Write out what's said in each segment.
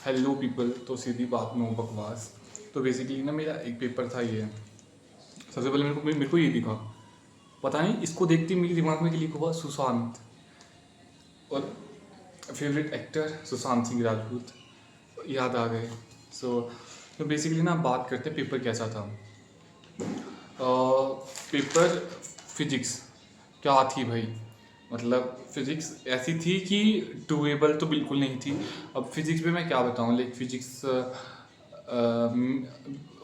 Hello people. तो सीधी बात, no बकवास। तो बेसिकली ना मेरा एक पेपर था ये। सबसे पहले मेरे को ये दिखा, पता नहीं इसको देखते ही मेरे दिमाग में क्लिक हुआ सुशांत, और फेवरेट एक्टर सुशांत सिंह राजपूत याद आ गए। तो बेसिकली ना बात करते हैं पेपर कैसा था। पेपर फिजिक्स क्या थी भाई, मतलब फिजिक्स ऐसी थी कि डुएबल तो बिल्कुल नहीं थी। अब फिजिक्स में मैं क्या बताऊँ, लाइक फिजिक्स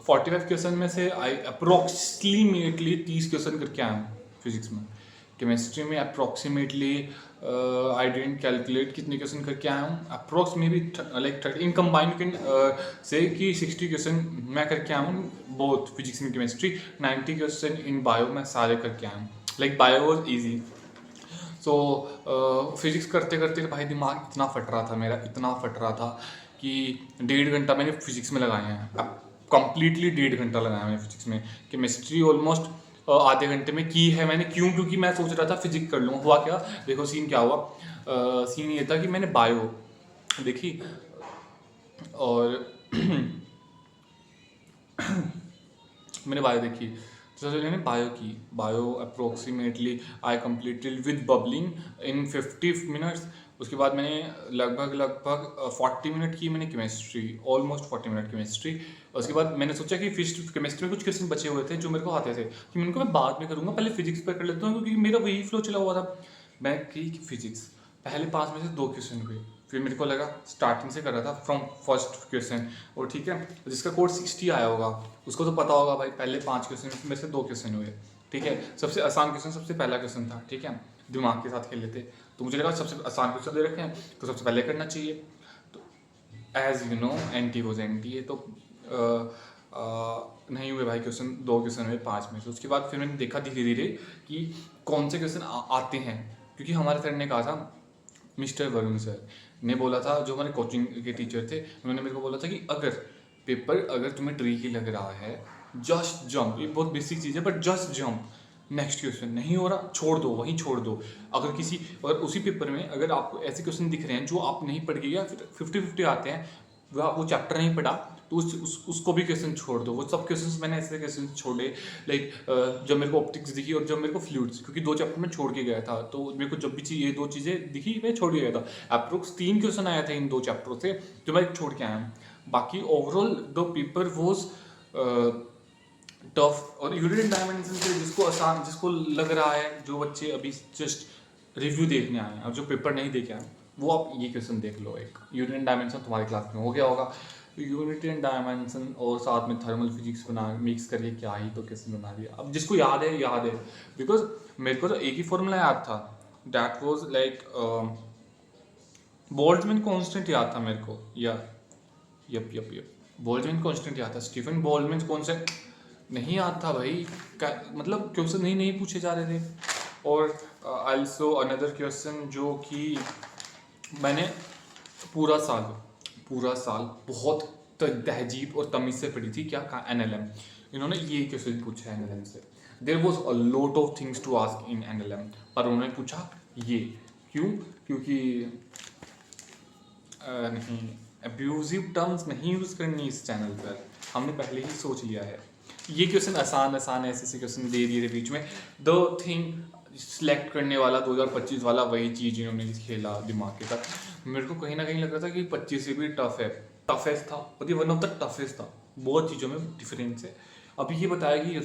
45 क्वेश्चन में से आई अप्रोक्सीमेटली 30 क्वेश्चन करके आया हूँ फिजिक्स में। केमिस्ट्री में अप्रोक्सीमेटली आई डेंट कैलकुलेट कितने क्वेश्चन करके आया हूँ, अप्रोक्स में भी like 30 in combined can say कि 60 क्वेश्चन मैं करके आया हूँ बोथ फिजिक्स में केमिस्ट्री। 90 क्वेश्चन इन बायो में सारे करके आया हूँ, like bio was easy. So physics करते करते भाई दिमाग इतना फट रहा था मेरा, इतना फट रहा था कि 1.5 घंटा मैंने फिजिक्स में लगाए हैं। अब कंप्लीटली 1.5 घंटा लगाया मैंने फिजिक्स में। केमिस्ट्री ऑलमोस्ट आधे घंटे में की है मैंने। क्यों? क्योंकि मैं सोच रहा था फिजिक्स कर लूँ। हुआ क्या, देखो सीन क्या हुआ। सीन ये था कि मैंने बायो देखी और मैंने बायो देखी, तो सबसे मैंने बायो की। Bio approximately I completed with bubbling in 50 minutes. उसके बाद मैंने लगभग 40 मिनट की मैंने केमिस्ट्री, ऑलमोस्ट 40 मिनट केमिस्ट्री। उसके बाद मैंने सोचा कि फिजिक्स केमिस्ट्री में कुछ क्वेश्चन बचे हुए थे जो मेरे को आते थे, कि मैं उनको मैं बाद में करूँगा, पहले फिजिक्स पर कर लेता हूँ क्योंकि मेरा वही फ्लो चला हुआ था। मैं की फिजिक्स, पहले 5 में से 2 क्वेश्चन हुए। फिर मेरे को लगा स्टार्टिंग से कर रहा था फ्रॉम फर्स्ट क्वेश्चन, और ठीक है जिसका कोड 60 आया होगा उसको तो पता होगा भाई पहले 5 क्वेश्चन में से 2 क्वेश्चन हुए। ठीक है, सबसे आसान क्वेश्चन सबसे पहला क्वेश्चन था। ठीक है, दिमाग के साथ खेल लेते, तो मुझे लगा सबसे आसान क्वेश्चन दे रखे हैं तो सबसे पहले करना चाहिए। तो as you know aunty was aunty है, तो नहीं हुए भाई क्वेश्चन, 2 क्वेश्चन हुए 5 में से। उसके बाद फिर मैंने देखा धीरे धीरे कि कौन से क्वेश्चन आते हैं, क्योंकि हमारे सर ने कहा था, मिस्टर वरुण सर ने बोला था, जो हमारे कोचिंग के टीचर थे, उन्होंने मेरे को बोला था कि अगर तुम्हें ट्रिकी लग रहा है जस्ट जंप। ये बहुत बेसिक चीज़ है but just jump, next question नहीं हो रहा छोड़ दो, वहीं छोड़ दो। अगर उसी पेपर में अगर आपको ऐसे क्वेश्चन दिख रहे हैं जो आप नहीं पढ़ गए या फिर 50-50 आते हैं, वो चैप्टर नहीं पढ़ा, तो उसको भी क्वेश्चन छोड़ दो। वो सब क्वेश्चंस मैंने ऐसे क्वेश्चन छोड़े, लाइक जब मेरे को ऑप्टिक्स दिखी और जब मेरे को फ्लूइड्स, क्योंकि 2 चैप्टर में छोड़ के गया था, तो मेरे को जब भी ये 2 चीज़ें दिखी मैं छोड़ के गया था। अप्रोक्स 3 क्वेश्चन आया था इन 2 चैप्टरों से जो मैं छोड़ के आया हूँ। बाकी overall the paper was tough. और यूनिट डायमेंशन से जिसको आसान, जिसको लग रहा है, जो बच्चे अभी जस्ट रिव्यू देखने आए हैं और जो पेपर नहीं देखे आए, वो आप ये क्वेश्चन देख लो। एक यूनिट डायमेंशन तुम्हारी क्लास में हो गया होगा, यूनिट एंड डायमेंशन और साथ में थर्मल फिजिक्स बना मिक्स करके क्या ही तो क्वेश्चन बना दिया। अब जिसको याद है याद है, बिकॉज मेरे को तो एक ही फॉर्मूला याद था, that was like Boltzmann constant याद था मेरे को, या यप बोल्ट्जमैन कांस्टेंट याद था। स्टीफन बोल्ट्जमैन कांस्टेंट नहीं याद था भाई, मतलब क्वेश्चन नहीं पूछे जा रहे थे। और आल्सो अनदर क्वेश्चन जो कि मैंने पूरा साल बहुत तहजीब और तमीज़ से पढ़ी थी, क्या एनएलएम। इन्होंने ये क्वेश्चन पूछा है एनएलएम से। There was a lot of things to ask in NLM, पर उन्होंने पूछा ये। क्यों? क्योंकि नहीं, अब्यूजिव टर्म्स नहीं यूज़ करनी इस चैनल पर, हमने पहले ही सोच लिया है। ये क्वेश्चन आसान ऐसे क्वेश्चन दे दिए थे बीच में। द थिंग सिलेक्ट करने वाला 2025 वाला वही चीज़ इन्होंने खेला दिमाग के साथ। मेरे को कहीं ना कहीं लग रहा था कि 25 से भी टफेस्ट था, और ये वन ऑफ द टफेस्ट था। बहुत चीज़ों में डिफरेंस है। अभी ये बताया कि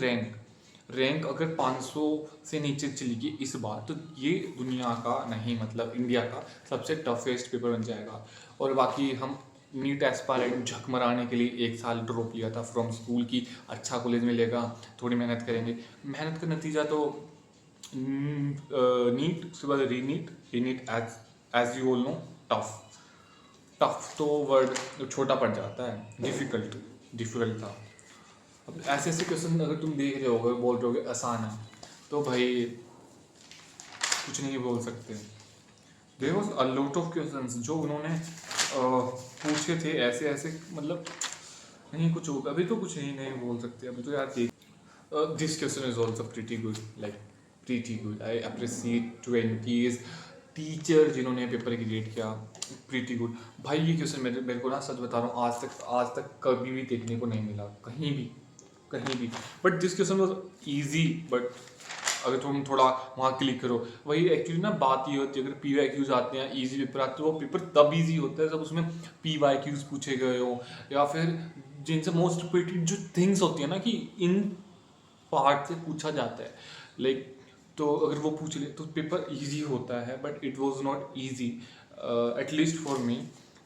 रैंक अगर 500 से नीचे चली गई इस बार, तो ये दुनिया का नहीं, मतलब इंडिया का सबसे टफेस्ट पेपर बन जाएगा। और बाकी हम नीट एस्पायरेंट झक मराने के लिए 1 साल ड्रॉप लिया था फ्रॉम स्कूल की, अच्छा कॉलेज मिलेगा, थोड़ी मेहनत करेंगे। मेहनत का नतीजा तो नीट, उसके बाद रीनीट as you all know tough तो वर्ड छोटा पड़ जाता है, डिफ़िकल्ट था। अब ऐसे क्वेश्चन अगर तुम देख रहे होगे, बोल रहे होगे आसान है, तो भाई कुछ नहीं बोल सकते। There was a lot of questions जो उन्होंने पूछे थे ऐसे, मतलब नहीं कुछ होगा, अभी तो कुछ नहीं बोल सकते अभी तो यार। देख, this question is also pretty good, like pretty good. I appreciate 20s teacher जिन्होंने पेपर क्रिएट किया, प्रीटी गुड। भाई ये क्वेश्चन मेरे को ना सच बता रहा हूँ, आज तक कभी भी देखने को नहीं मिला, कहीं भी। But this question was easy, but अगर तुम थोड़ा वहाँ क्लिक करो, वही एक्चुअली ना बात ये होती है, अगर पी वाई क्यूज आते हैं, ईजी पेपर आते हैं, वो पेपर तब ईजी होता है जब उसमें पी वाई क्यूज पूछे गए हो, या फिर जिनसे मोस्ट रिपीटेड जो थिंग्स होती है ना कि इन पार्ट से पूछा जाता है, लाइक तो अगर वो पूछ ले तो पेपर इजी होता है, but it was not easy at least for me.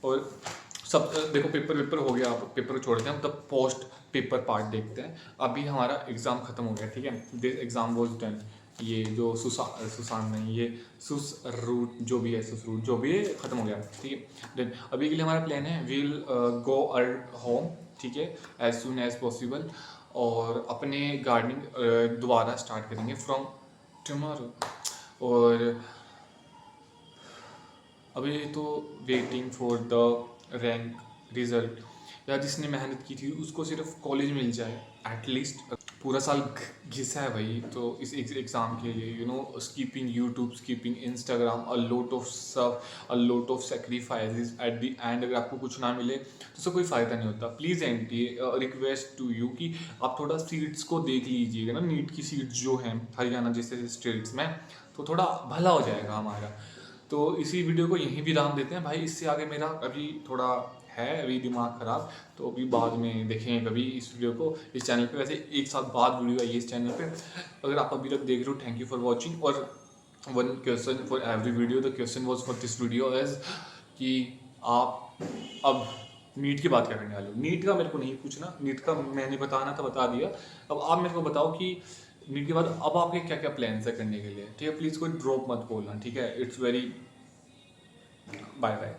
और सब देखो पेपर हो गया, आप पेपर छोड़ते हैं, तब पोस्ट पेपर पार्ट देखते हैं। अभी हमारा एग्ज़ाम ख़त्म हो गया, ठीक है, दिस एग्ज़ाम वाज डन। ये जो सुसान नहीं, ये सुस रूट जो भी है, ख़त्म हो गया, ठीक है। देन अभी के लिए हमारा प्लान है, वील गो अर होम, ठीक है, एज सुन एज पॉसिबल, और अपने गार्डनिंग दोबारा स्टार्ट करेंगे फ्रॉम टुमारो। और अभी तो waiting for the rank result, या जिसने मेहनत की थी उसको सिर्फ कॉलेज मिल जाए एटलीस्ट। पूरा साल घिसा है भाई, तो इस एग्ज़ाम के लिए skipping YouTube, skipping Instagram, a lot of sacrifices at the end. अगर आपको कुछ ना मिले तो उसका कोई फ़ायदा नहीं होता। Please aunty request to you कि आप थोड़ा सीट्स को देख लीजिएगा ना, नीट की सीट्स जो हैं हरियाणा जैसे स्टेट्स में, तो थोड़ा भला हो जाएगा हमारा। तो इसी वीडियो को यहीं विराम देते हैं भाई, इससे आगे मेरा अभी थोड़ा है अभी दिमाग ख़राब, तो अभी बाद में देखेंगे कभी इस वीडियो को इस चैनल पे। वैसे एक साथ बाद वीडियो आई है इस चैनल पे, अगर आप अभी तक देख रहे हो थैंक यू फॉर वॉचिंग। और one question for every video, the question was for this video as कि आप अब नीट की बात क्या करने वाले हो। नीट का मेरे को नहीं पूछना, नीट का मैंने बताना था बता दिया, अब आप मेरे को बताओ कि नीट के बाद अब आपके क्या क्या प्लान्स है करने के लिए, ठीक है। प्लीज़ कोई ड्रॉप मत बोलना, ठीक है। It's very bye bye.